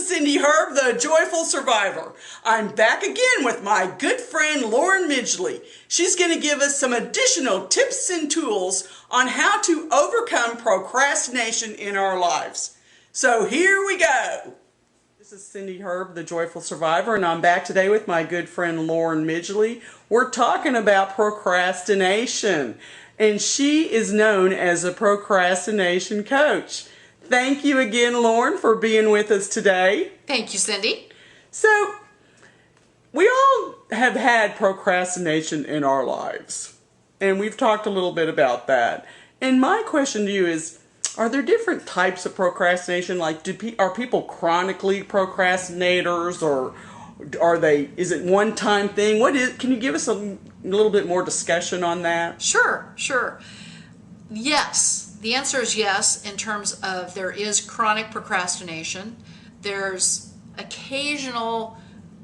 is Cindy Herb, the Joyful Survivor. I'm back again with my good friend Lauren Midgley. She's going to give us some additional tips and tools on how to overcome procrastination in our lives. So here we go. This is Cindy Herb, the Joyful Survivor, and I'm back today with my good friend Lauren Midgley. We're talking about procrastination, and she is known as a procrastination coach. Thank you again, Lauren, for being with us today. Thank you, Cindy. So, we all have had procrastination in our lives, and we've talked a little bit about that. And my question to you is, are there different types of procrastination? Like, are people chronically procrastinators, or is it one-time thing? Can you give us a little bit more discussion on that? Sure. Yes. The answer is yes, in terms of there is chronic procrastination. There's occasional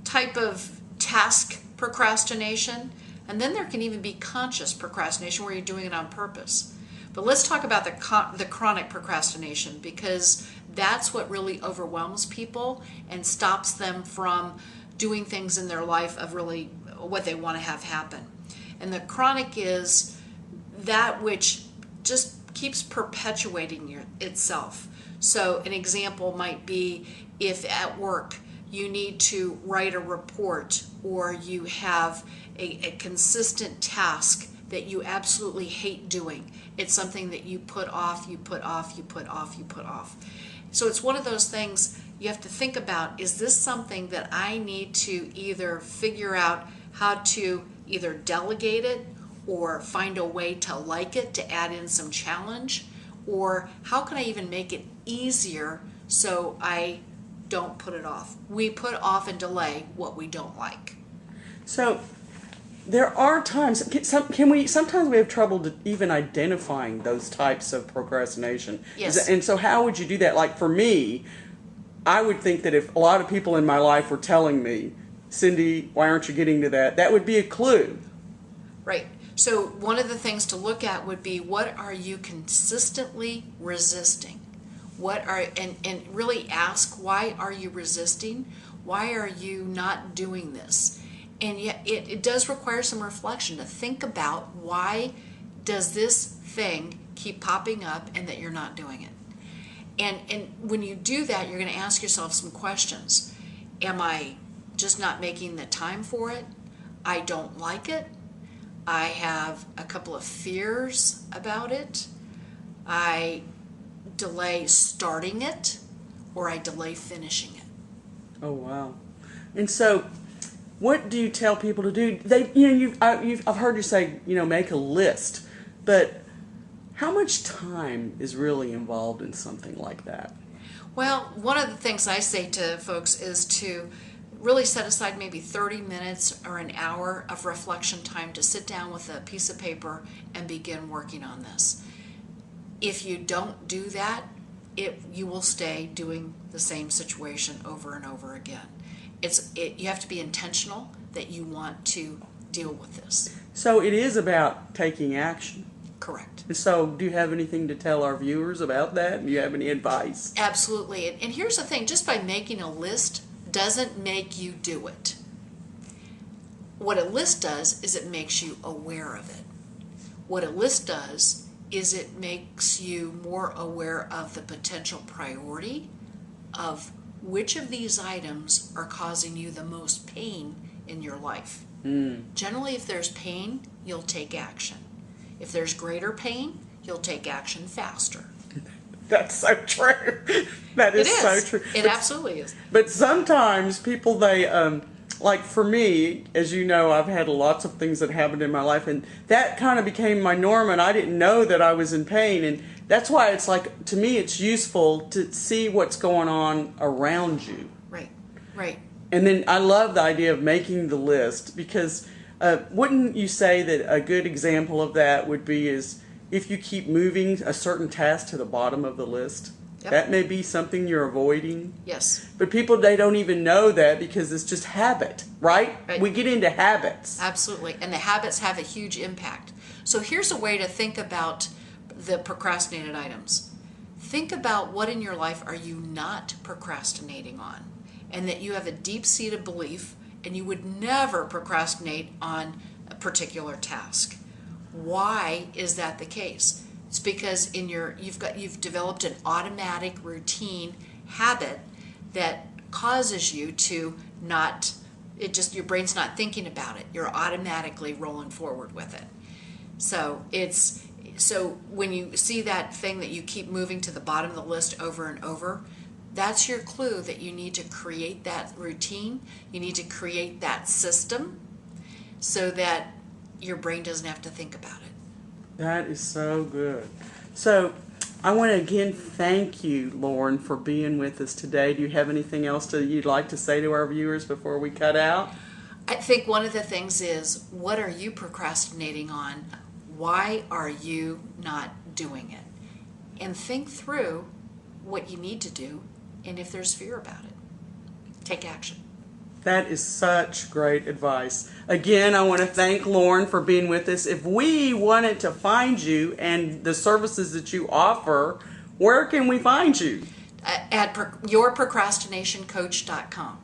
type of task procrastination, and then there can even be conscious procrastination where you're doing it on purpose. But let's talk about the chronic procrastination, because that's what really overwhelms people and stops them from doing things in their life of really what they want to have happen. And the chronic is that which just keeps perpetuating itself. So an example might be if at work you need to write a report, or you have a consistent task that you absolutely hate doing. It's something that you put off. So it's one of those things you have to think about, is this something that I need to either figure out how to either delegate it, or find a way to like it, to add in some challenge, or how can I even make it easier so I don't put it off? We put off and delay what we don't like. So there are times, sometimes we have trouble even identifying those types of procrastination. Yes. And so how would you do that? Like for me, I would think that if a lot of people in my life were telling me, Cindy, why aren't you getting to that? That would be a clue. Right. So one of the things to look at would be, what are you consistently resisting? And really ask, why are you resisting? Why are you not doing this? And yet it does require some reflection to think about, why does this thing keep popping up and that you're not doing it? And when you do that, you're going to ask yourself some questions. Am I just not making the time for it? I don't like it. I have a couple of fears about it. I delay starting it, or I delay finishing it. Oh, wow. And so what do you tell people to do? I've heard you say, make a list, but how much time is really involved in something like that? Well, one of the things I say to folks is to really set aside maybe 30 minutes or an hour of reflection time to sit down with a piece of paper and begin working on this. If you don't do that, you will stay doing the same situation over and over again. You have to be intentional that you want to deal with this. So it is about taking action. Correct. And so do you have anything to tell our viewers about that? Do you have any advice? Absolutely. And here's the thing, just by making a list doesn't make you do it. What a list does is it makes you aware of it. What a list does is it makes you more aware of the potential priority of which of these items are causing you the most pain in your life. Generally, if there's pain, you'll take action. If there's greater pain, you'll take action faster. That's so true. That is so true. It absolutely is. But sometimes people, like for me, as you know, I've had lots of things that happened in my life, and that kind of became my norm, and I didn't know that I was in pain. And that's why it's like, to me, it's useful to see what's going on around you. Right. And then I love the idea of making the list, because wouldn't you say that a good example of that would be is if you keep moving a certain task to the bottom of the list? Yep. That may be something you're avoiding. Yes. But people, they don't even know that, because it's just habit, right? We get into habits. Absolutely. And the habits have a huge impact. So here's a way to think about the procrastinated items. think about what in your life are you not procrastinating on, and that you have a deep-seated belief and you would never procrastinate on a particular task. Why is that the case? It's because you've developed an automatic routine habit that causes you to not, your brain's not thinking about it. You're automatically rolling forward with it. So when you see that thing that you keep moving to the bottom of the list over and over, that's your clue that you need to create that routine. You need to create that system so that your brain doesn't have to think about it. That is so good. So I want to again thank you, Lauren, for being with us today. Do you have anything else that you'd like to say to our viewers before we cut out? I think one of the things is, what are you procrastinating on? Why are you not doing it? And think through what you need to do, and if there's fear about it, take action. That is such great advice. Again, I want to thank Lauren for being with us. If we wanted to find you and the services that you offer, where can we find you? At yourprocrastinationcoach.com.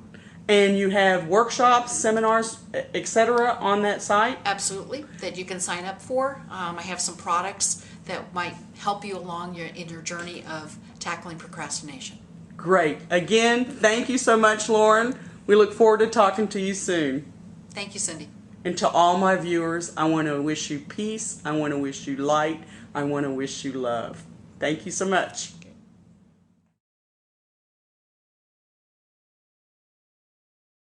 And you have workshops, seminars, etc. on that site? Absolutely, that you can sign up for. I have some products that might help you along in your journey of tackling procrastination. Great. Again, thank you so much, Lauren. We look forward to talking to you soon. Thank you, Cindy. And to all my viewers, I want to wish you peace. I want to wish you light. I want to wish you love. Thank you so much.